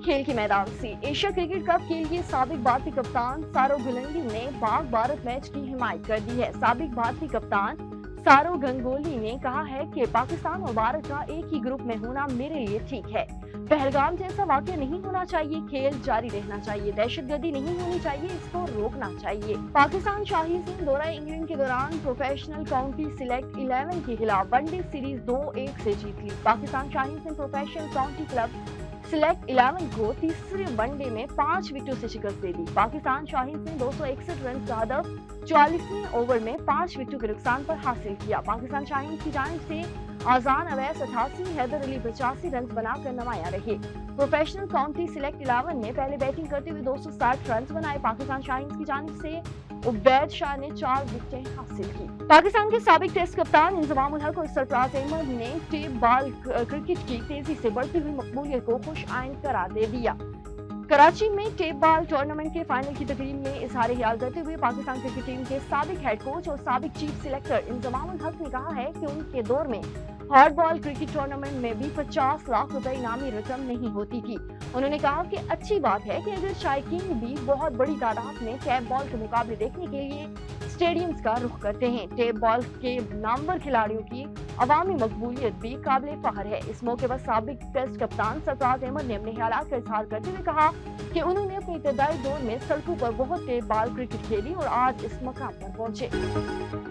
खेल के मैदान से एशिया क्रिकेट कप के लिए साबिक भारतीय कप्तान सौरव गांगुली ने पाक भारत मैच की हिमायत कर दी है। साबिक भारतीय कप्तान सौरव गांगुली ने कहा है कि पाकिस्तान और भारत का एक ही ग्रुप में होना मेरे लिए ठीक है। पहलगाम जैसा वाकया नहीं होना चाहिए, खेल जारी रहना चाहिए, दहशतगर्दी नहीं होनी चाहिए, इसको रोकना चाहिए। पाकिस्तान शाही सिंह दौरा इंग्लैंड के दौरान प्रोफेशनल काउंटी सिलेक्ट 11 के खिलाफ वनडे सीरीज 2-1 से जीत ली। Pakistan Shahi Singh professional county club select 11 को तीसरे वनडे में 5 विकेटों से शिकस्त दे दी। पाकिस्तान शाहीन सिंह 261 रन का हदफ 44वें ओवर में 5 विकेटों के नुकसान पर हासिल किया। पाकिस्तान शाहीन की जानिब से आजान अवैस 88, हैदर अली 85 रन बनाकर नुमाया रहे। प्रोफेशनल काउंटी सिलेक्ट 11 ने पहले बैटिंग करते हुए 260 रन बनाए। पाकिस्तान शाहीन की जानिब से उबैद शाह ने 4 विकेटें हासिल की। पाकिस्तान के साबिक टेस्ट कप्तान इंजमाम उल हक और सरफराज अहमद ने टेप बॉल क्रिकेट की तेजी से बढ़ती हुई मकबूलियत को खुश आइंद करार दे दिया। कराची में टेप बॉल टूर्नामेंट के फाइनल की तकरीब में इजहार ख्याल करते हुए पाकिस्तान क्रिकेट टीम के साबिक हेड कोच और साबिक चीफ सिलेक्टर इंजमाम उल हक ने कहा है कि उनके दौर में हार्ड बॉल क्रिकेट टूर्नामेंट में भी 50 लाख रुपए इनामी रकम नहीं होती थी। उन्होंने कहा कि अच्छी बात है कि अगर शायकीन भी बहुत बड़ी तादाद में टेप बॉल के मुकाबले देखने के लिए स्टेडियम्स का रुख करते हैं। टेप बॉल के नामवर खिलाड़ियों की अवामी मकबूलियत भी काबिल फख्र है। इस मौके पर साबिक टेस्ट कप्तान सरफराज अहमद ने अपने ख्यालात का इजहार करते हुए कहा कि उन्होंने अपने इब्तदाई दौर में सड़कों पर बहुत टेप बॉल क्रिकेट खेली और आज इस मकाम पर पहुंचे।